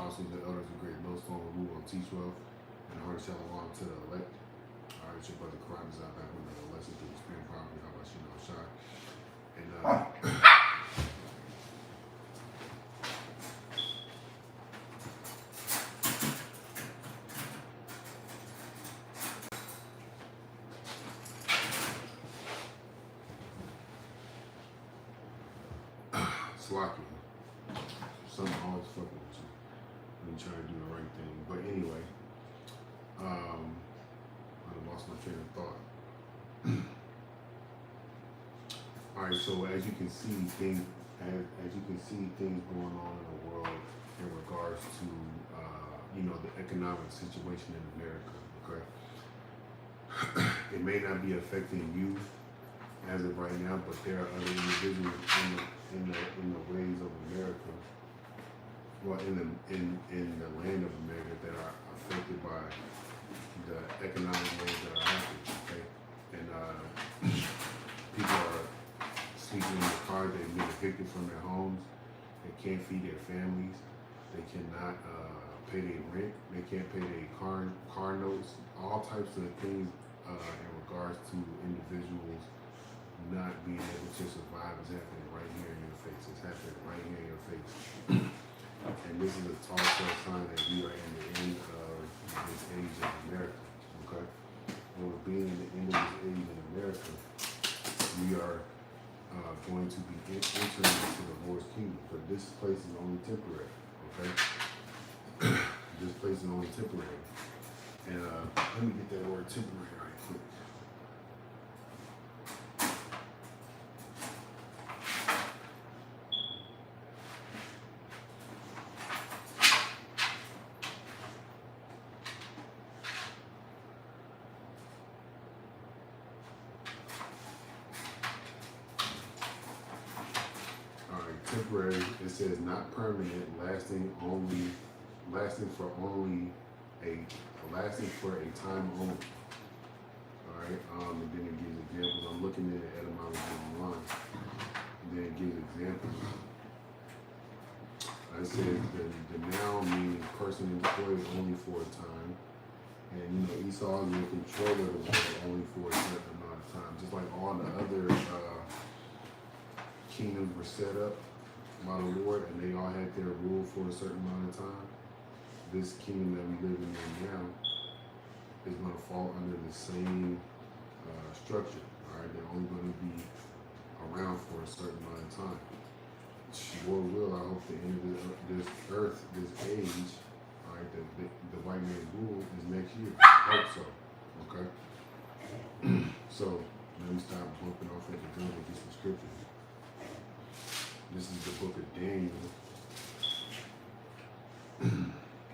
apostles and elders of Great Millstone who will teach well and heart shalom to the elect. All right, it's your brother Karan is out back with another lesson through the Spirit Property. How about you know, Shy? And Slocky. Something always fucking with you when you try to do the right thing. But anyway, I lost my train of thought. All right, so as you can see, as you can see, things going on in the world in regards to the economic situation in America. Okay, it may not be affecting you as of right now, but there are other individuals in the ways of America, well, in the land of America that are affected by the economic ways that are happening. Okay, and people are sleeping in the car. They've been evicted from their homes. They can't feed their families. They cannot pay their rent. They can't pay their car notes. All types of things in regards to individuals not being able to survive is happening right here in your face. It's happening right here in your face. And this is a telltale sign that we are in the end of this age of America. Okay? And with being in the end of this age in America, we are going to be entering into the Lord's kingdom. But this place is only temporary. Okay? This place is only temporary. And let me get that word temporary right quick. Temporary, it says not permanent, lasting for a time only. All right, and then it gives examples. I'm looking at the etymology online. And then it gives examples. It says the noun means person employed only for a time, and Esau is in control of the world only for a certain amount of time. Just like all the other kingdoms were set up by the Lord, and they all had their rule for a certain amount of time. This kingdom that we live in now is going to fall under the same structure. All right, they're only going to be around for a certain amount of time. Lord will, I hope the end of this earth, this age, all right, the white man's rule is next year. I hope so. Okay. So let me stop bumping off at the gun and get some scriptures. This is the book of Daniel,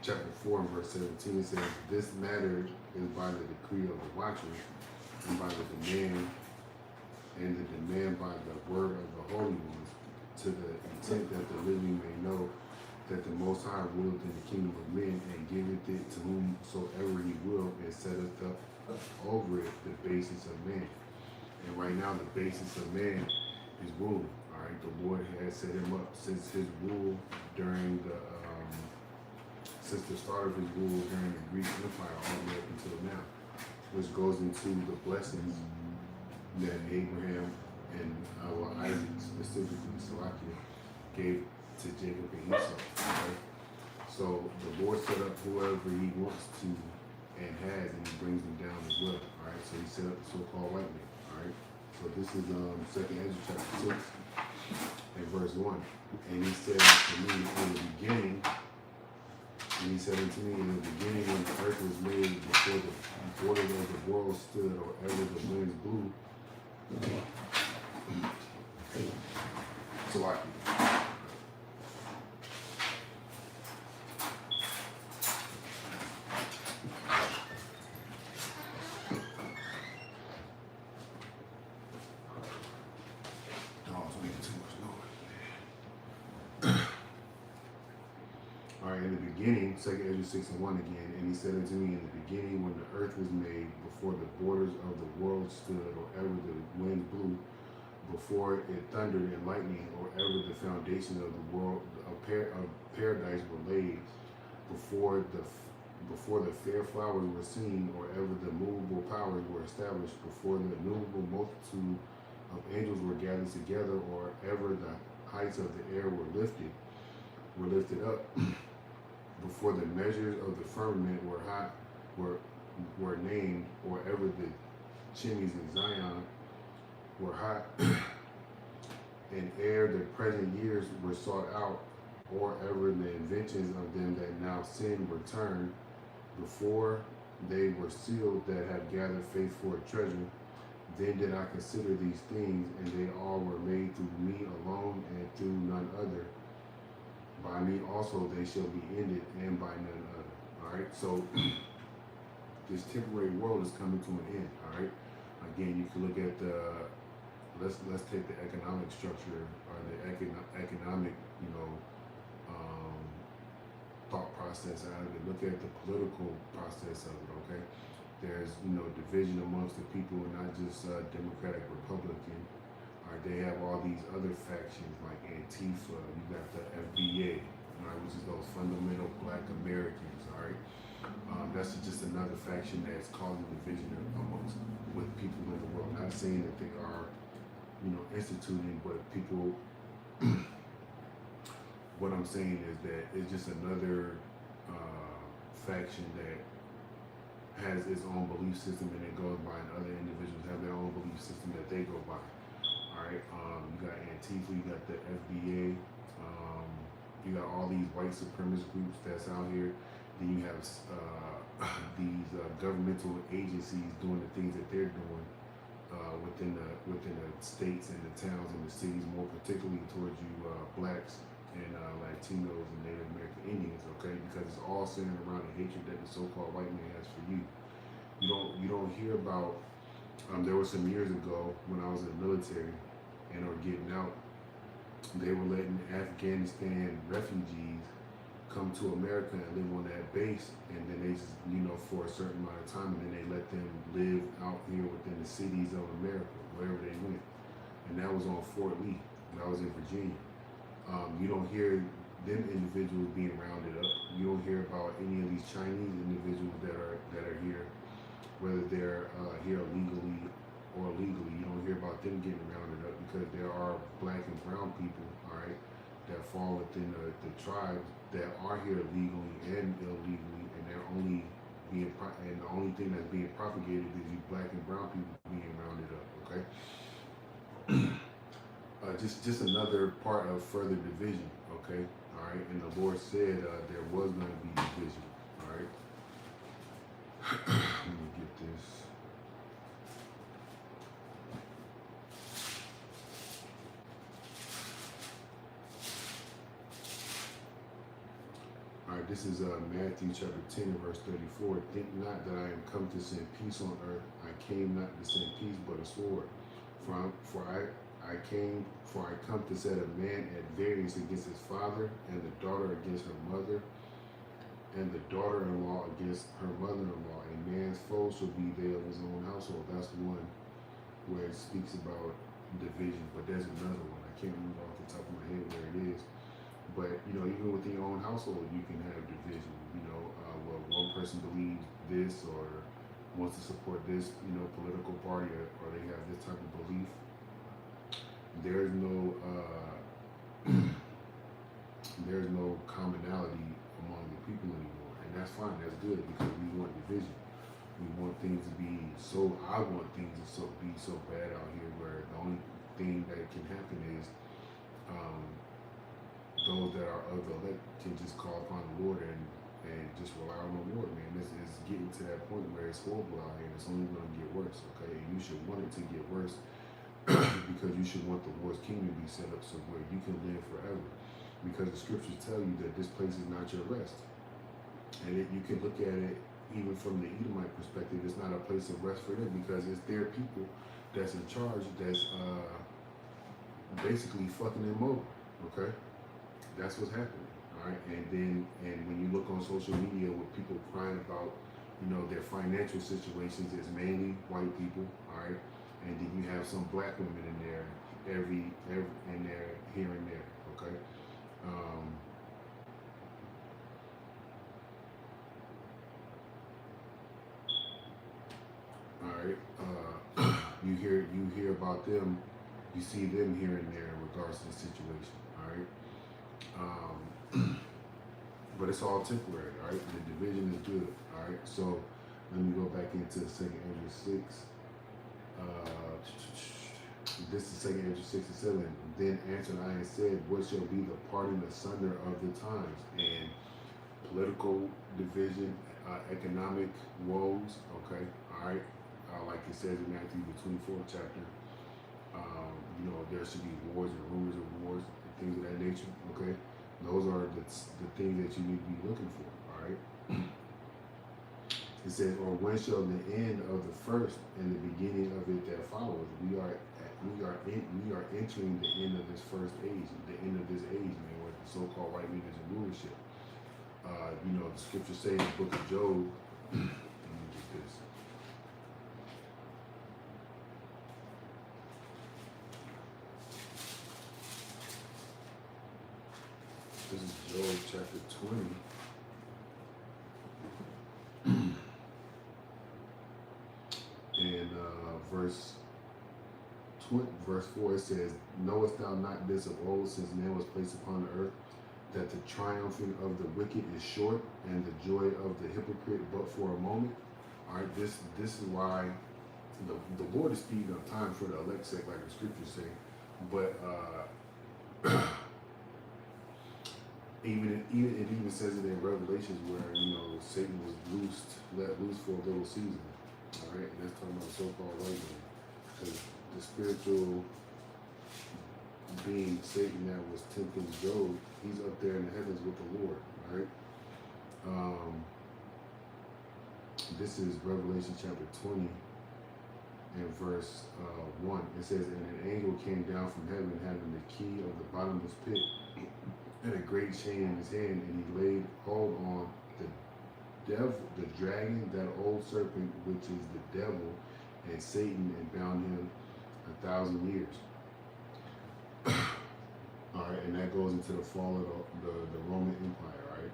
chapter 4 and verse 17. It says, this matter is by the decree of the watchers and by the demand by the word of the holy ones, to the intent that the living may know that the Most High ruleth in the kingdom of men and giveth it to whomsoever he will, and setteth up over it the basis of man. And right now the basis of man is ruling. All right, the Lord has set him up since his rule during since the start of his rule during the Greek Empire all the way up until now, which goes into the blessings that Abraham and Isaac, specifically Salakia, gave to Jacob and Esau. Right? So the Lord set up whoever he wants to and has, and he brings them down as well. All right, so he set up the so-called white man. All right, so this is 2nd Ezra chapter 6 and verse 1. And he said to me in the beginning, when the earth was made, before the borders of the world stood, or ever the winds blew. So in the beginning, 2nd Ezra 6 and 1 again, and he said unto me, in the beginning, when the earth was made, before the borders of the world stood, or ever the wind blew, before it thundered and lightning, or ever the foundation of the world of paradise were laid, before the fair flowers were seen, or ever the movable powers were established, before the innumerable multitude of angels were gathered together, or ever the heights of the air were lifted up, before the measures of the firmament were named, or ever the chimneys in Zion were hot, and ere the present years were sought out, or ever the inventions of them that now sin were turned, before they were sealed that have gathered faith for a treasure, then did I consider these things, and they all were made through me alone, and through none other. By me also they shall be ended, and by none other. Alright, so this temporary world is coming to an end. Alright. Again, you can look at the let's take the economic structure, or the economic, thought process out of it. Look at the political process of it. Okay, there's division amongst the people, not just Democratic, Republican. All right, they have all these other factions like Antifa. You got the FBA, right, which is those fundamental Black Americans. All right, that's just another faction that's causing division amongst with people in the world. Not saying that they are, instituting, but people. What I'm saying is that it's just another faction that has its own belief system, and it goes by, and other individuals have their own belief system that they go by. All right, you got Antifa, you got the FBA, you got all these white supremacist groups that's out here. Then you have these governmental agencies doing the things that they're doing within the states and the towns and the cities, more particularly towards you blacks and Latinos and Native American Indians, okay? Because it's all centered around the hatred that the so-called white man has for you. You don't hear about. There was some years ago when I was in the military and or getting out, they were letting Afghanistan refugees come to America and live on that base, and then they just, for a certain amount of time, and then they let them live out here within the cities of America, wherever they went. And that was on Fort Lee, and I was in Virginia. You don't hear them individuals being rounded up. You don't hear about any of these Chinese individuals that are here, whether they're here legally or illegally. You don't hear about them getting rounded up, because there are Black and brown people, all right, that fall within the tribes that are here legally and illegally, and they're only being and the only thing that's being propagated is you Black and brown people being rounded up. Okay. Just another part of further division, okay? All right, and the Lord said there was going to be division, all right? Let me get this. All right, this is Matthew chapter 10 verse 34. Think not that I am come to send peace on earth. I came not to send peace, but a sword. For I come to set a man at variance against his father, and the daughter against her mother, and the daughter-in-law against her mother-in-law. A man's foe shall be they of his own household. That's the one where it speaks about division. But there's another one. I can't remember off the top of my head where it is. But even within your own household, you can have division. Well, one person believes this or wants to support this, political party, or they have this type of belief. There's no commonality among the people anymore, and that's fine. That's good, because we want division. We want things to be so. I want things to be so bad out here, where the only thing that can happen is those that are of the elect can just call upon the Lord and just rely on the Lord, man. This is getting to that point where it's horrible out here, and it's only going to get worse. Okay, and you should want it to get worse. Because you should want the Lord's kingdom to be set up so where you can live forever. Because the scriptures tell you that this place is not your rest. And you can look at it even from the Edomite perspective. It's not a place of rest for them, because it's their people that's in charge that's basically fucking them over. Okay? That's what's happening. All right? And when you look on social media with people crying about, their financial situations, it's mainly white people. All right? And then you have some Black women in there, every in there, here and there, okay? right? You hear about them, you see them here and there in regards to the situation, all right? But it's all temporary, all right? The division is good, all right? So let me go back into 2nd Ezra 6. This is 2nd Ezra 6 and 7. Then answered I and said, what shall be the parting asunder of the times? And political division, economic woes, okay, all right? Like it says in Matthew, the 24th chapter, you know, there should be wars and rumors of wars and things of that nature, okay? Those are the things that you need to be looking for, all right? It says, or when shall the end of the first and the beginning of it that follows? We are entering the end of this first age, the end of this age, man, where the so-called white leaders and rulership. You know, the scriptures say in the book of Job, let me get this. This is Job chapter 20. And verse 4, it says, knowest thou not this of old, since man was placed upon the earth, that the triumphing of the wicked is short, and the joy of the hypocrite but for a moment? All right, this is why the Lord is speeding up time for the elect's sake, like the scriptures say. But it even says it in Revelations where, you know, Satan was let loose for a little season. All right, and that's talking about so-called white man, because the spiritual being Satan that was tempting Job, he's up there in the heavens with the Lord. Right? This is Revelation chapter 20 and verse 1. It says, and an angel came down from heaven having the key of the bottomless pit and a great chain in his hand, and he laid hold on the devil, the dragon, that old serpent, which is the devil and Satan, and bound him 1,000 years. All right, and that goes into the fall of the Roman Empire, right?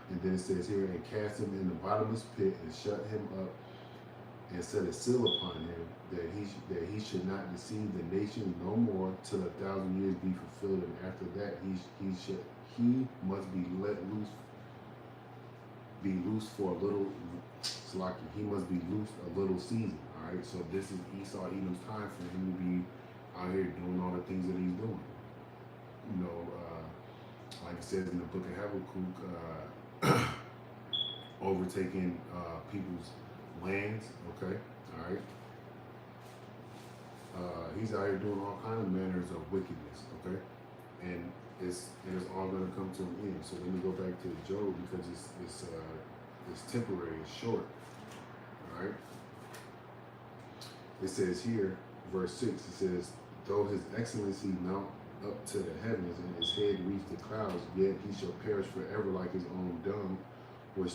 And then it says here, and cast him in the bottomless pit and shut him up and set a seal upon him, that he should not deceive the nation no more till 1,000 years be fulfilled, and after that he must be let loose for a little. He must be loosed a little season. All right, so this is Esau Edom's time for him to be out here doing all the things that he's doing. You know, like it says in the book of Habakkuk, overtaking people's lands. Okay, all right. He's out here doing all kinds of manners of wickedness. Okay, and it's all going to come to an end. So let me go back to Job, because it's temporary, it's short. All right. It says here, verse 6, it says, though his excellency mount up to the heavens and his head reach the clouds, yet he shall perish forever like his own dung, which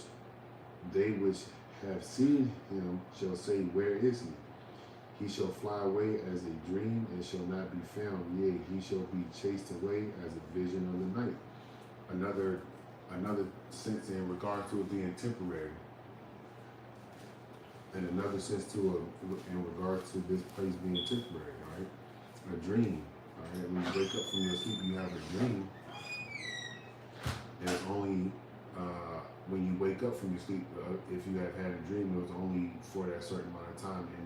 they which have seen him shall say, where is he? He shall fly away as a dream and shall not be found. Yea, he shall be chased away as a vision of the night. Another sense in regard to it being temporary. And another sense to it in regards to this place being temporary, right? A dream. All right, when you wake up from your sleep, you have a dream. And it's only when you wake up from your sleep, if you have had a dream, it was only for that certain amount of time in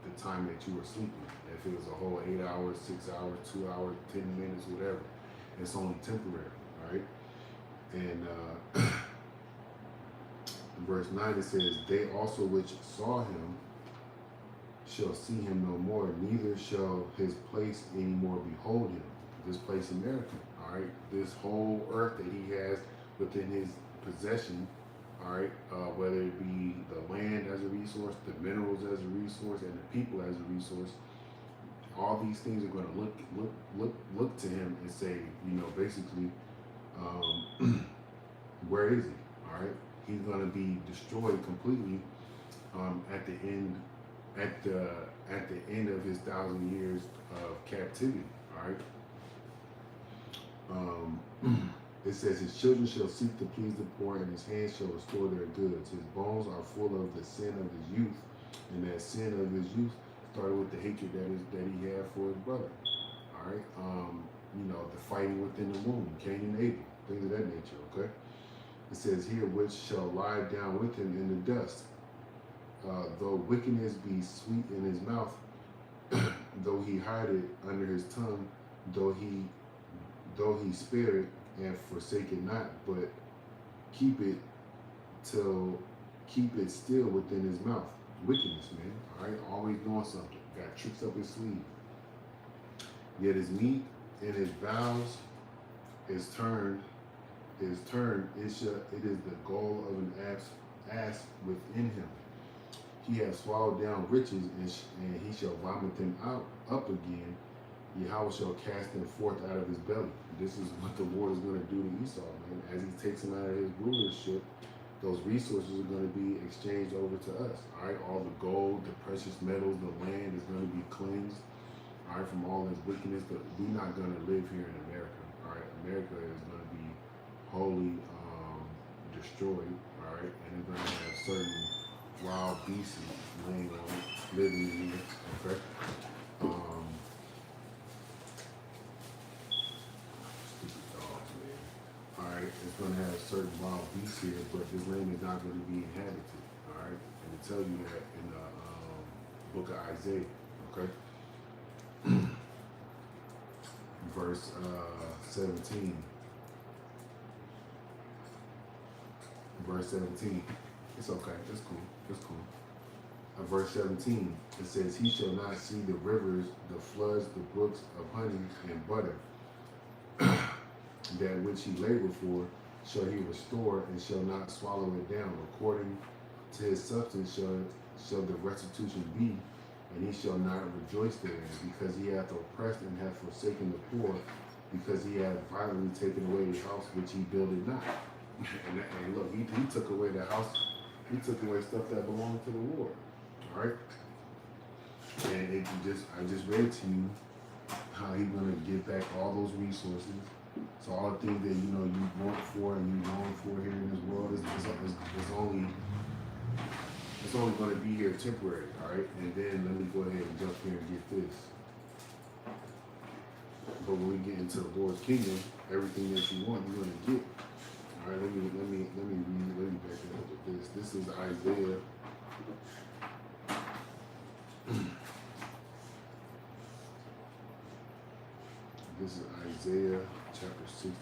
the time that you were sleeping. If it was a whole 8 hours, 6 hours, 2 hours, 10 minutes, whatever, it's only temporary, right? And verse 9, it says, they also which saw him shall see him no more, neither shall his place any more behold him. This place America, all right? This whole earth that he has within his possession, all right? Whether it be the land as a resource, the minerals as a resource, and the people as a resource, all these things are going to look to him and say, you know, basically, where is he? All right, he's going to be destroyed completely at the end of his 1,000 years of captivity. All right. It says, his children shall seek to please the poor, and his hands shall restore their goods. His bones are full of the sin of his youth, and that sin of his youth started with the hatred that he had for his brother. All right, the fighting within the womb, Cain and Abel, things of that nature. Okay, it says here, which shall lie down with him in the dust, though wickedness be sweet in his mouth, though he hide it under his tongue, though he spare it and forsake it not, but keep it still within his mouth. Wickedness, man. All right, always doing something. Got tricks up his sleeve. Yet his meat and his vows is turned. It is the goal of an ass within him. He has swallowed down riches, and he shall vomit them up again. Yahweh shall cast them forth out of his belly. This is what the Lord is going to do to Esau, man. As he takes him out of his rulership, those resources are going to be exchanged over to us. All right, all the gold, the precious metals, the land is going to be cleansed. All right, from all this wickedness. But we're not going to live here in America. All right, America is going to be wholly destroyed. All right, and it's going to have certain wild beasts laying on it, living in here. Okay. It's going to have certain wild beasts here, but this land is not going to be inhabited. All right, and it tells you that in the book of Isaiah. Okay, verse 17. Verse 17. It's okay. It's cool. It's cool. Verse 17. It says, "He shall not see the rivers, the floods, the brooks of honey and butter." That which he labored for shall he restore, and shall not swallow it down. According to his substance shall the restitution be, and he shall not rejoice therein, because he hath oppressed and hath forsaken the poor, because he hath violently taken away the house which he builded not. And look, he took away the house. He took away stuff that belonged to the Lord. All right, and I just read to you how he's going to give back all those resources. So all the things that you want for and you long for here in this world is only going to be here temporary. All right, and then let me go ahead and jump here and get this. But when we get into the Lord's kingdom, everything that you want, you're going to get. All right, let me back it up with this. This is Isaiah. This is Isaiah chapter 65.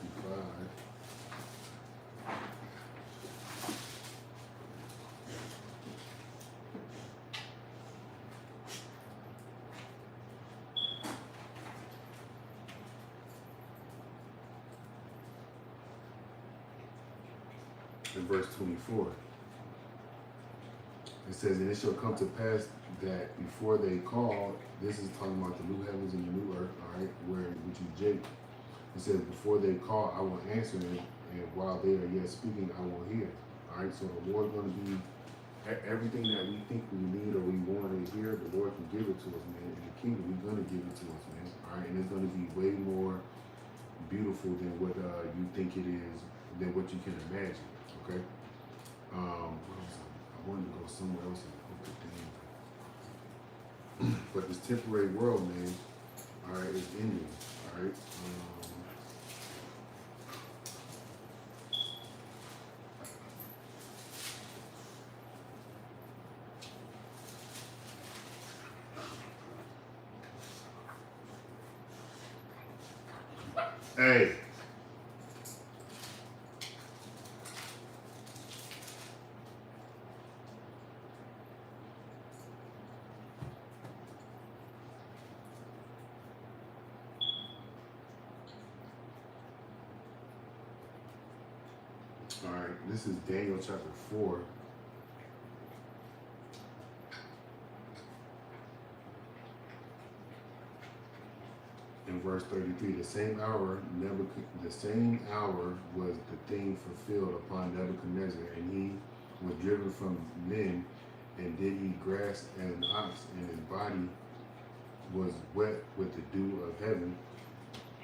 In verse 24. It says, "And it shall come to pass that before they call," this is talking about the new heavens and the new earth, all right, which is Jacob. It says, "Before they call, I will answer them, and while they are yet speaking, I will hear." All right, so the Lord's going to be everything that we think we need or we want to hear. The Lord can give it to us, man. In the kingdom, He's going to give it to us, man. All right, and it's going to be way more beautiful than what you think it is, than what you can imagine. Okay. I wanted to go somewhere else and put the thing. But this temporary world, man, all right, is ending. All right. Hey. All right, this is Daniel chapter 4. In verse 33, the same hour was the thing fulfilled upon Nebuchadnezzar, and he was driven from men, and did eat grass as an ox, and his body was wet with the dew of heaven,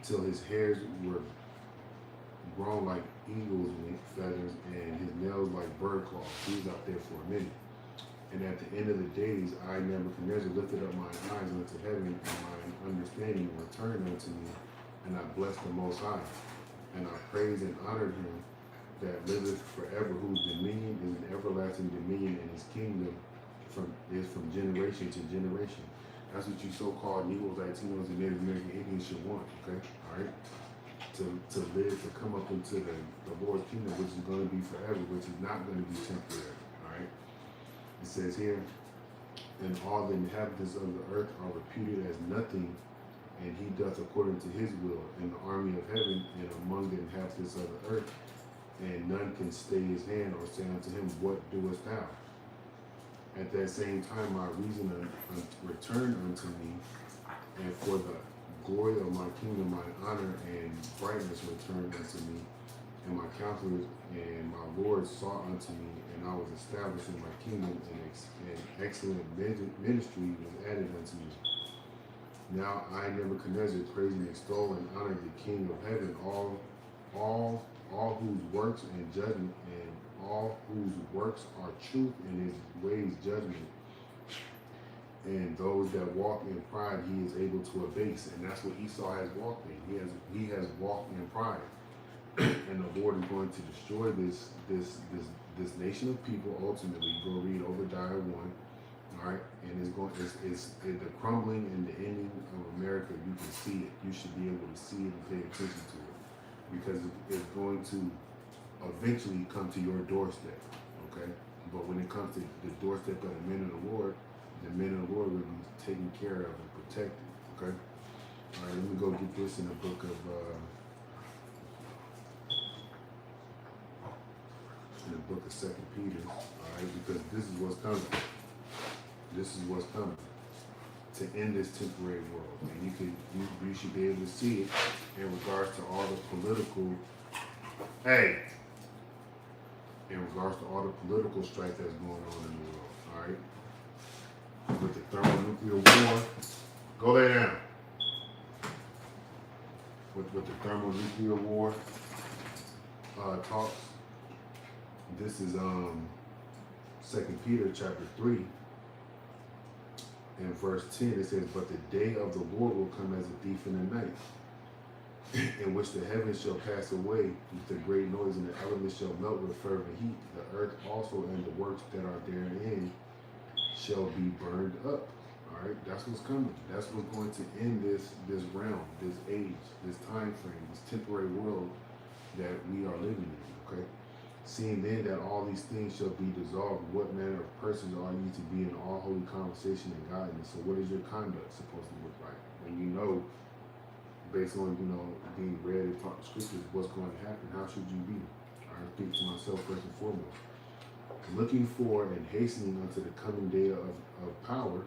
till his hairs were grown like eagle's feathers, and his nails like bird claws. He was out there for a minute. And at the end of the days, I, Nebuchadnezzar, lifted up mine eyes unto heaven, and mine understanding returned unto me, and I blessed the Most High. And I praised and honored him that liveth forever, whose dominion is an everlasting dominion, and his kingdom is from generation to generation. That's what you so-called Negroes, Latinos, and Native American Indians should want, okay? All right? To live, to come up into the Lord's kingdom, which is going to be forever, which is not going to be temporary, all right? It says here, and all the inhabitants of the earth are reputed as nothing, and he doth according to his will in the army of heaven and among the inhabitants of the earth, and none can stay his hand or say unto him, what doest thou? At that same time my reason returned unto me, and for the glory of my kingdom my honor and brightness returned unto me, and my counselors and my lords sought unto me, and I was established in my kingdom, and excellent ministry was added unto me. Now I, Nebuchadnezzar, praise and extol and honor the King of heaven, all whose works and judgment, and all whose works are truth, and his ways judgment. And those that walk in pride, he is able to abase, and that's what Esau has walked in. He has walked in pride, and the Lord is going to destroy this nation of people. Ultimately, go read Obadiah 1. All right, and it's the crumbling and the ending of America. You can see it. You should be able to see it and pay attention to it, because it's going to eventually come to your doorstep. Okay, but when it comes to the doorstep of the men of the Lord will be taken care of and protected. Okay, all right. Let me go get this in the book of Second Peter. All right, because this is what's coming. This is what's coming to end this temporary world, and you should be able to see it in regards to all the political, strife that's going on in the world. All right, with the thermonuclear war, go lay down. With the thermonuclear war talks. This is 2 Peter chapter 3. In verse 10, it says, but the day of the Lord will come as a thief in the night, in which the heavens shall pass away with a great noise, and the elements shall melt with fervent heat. The earth also and the works that are therein shall be burned up. All right, that's what's coming. That's what's going to end this realm, this age, this time frame, this temporary world that we are living in. Okay. Seeing then that all these things shall be dissolved, what manner of persons are you to be in all holy conversation and godliness? So what is your conduct supposed to look like? When you know, based on, being read and taught the scriptures, what's going to happen, how should you be? I speak to myself first and foremost. Looking for and hastening unto the coming day of power,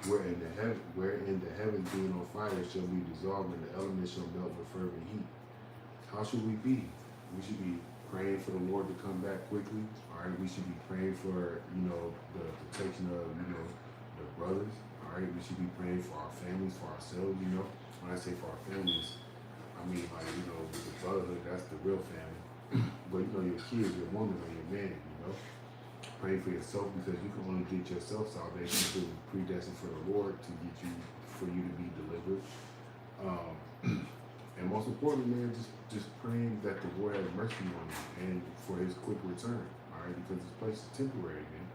wherein the heavens being on fire shall be dissolved, and the elements shall melt with fervent heat. How should we be? We should be praying for the Lord to come back quickly. All right, we should be praying for the protection of the brothers. All right, we should be praying for our families, for ourselves. When I say for our families, I mean with the brotherhood, that's the real family. But your kids, your woman, or your man. Praying for yourself, because you can only get yourself salvation through predestined for the Lord to get you, for you to be delivered. And most importantly, man, just praying that the Lord has mercy on you and for his quick return. All right, because this place is temporary, man,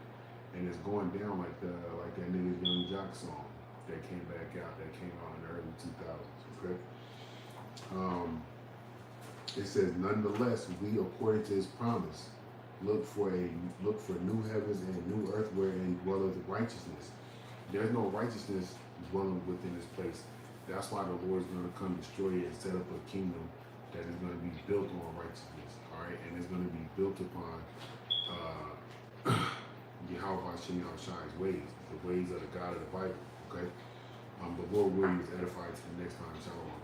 and it's going down like that nigga Young Jock song that came out in the early 2000s. Okay. It says, nonetheless, we according to his promise look for new heavens and new earth wherein dwelleth righteousness. There's no righteousness dwelling within this place. That's why the Lord is going to come destroy it and set up a kingdom that is going to be built on righteousness. All right, and it's going to be built upon Yahweh Shem Shai's ways, the ways of the God of the Bible. Okay, the Lord will use edify to the next time. Shalom.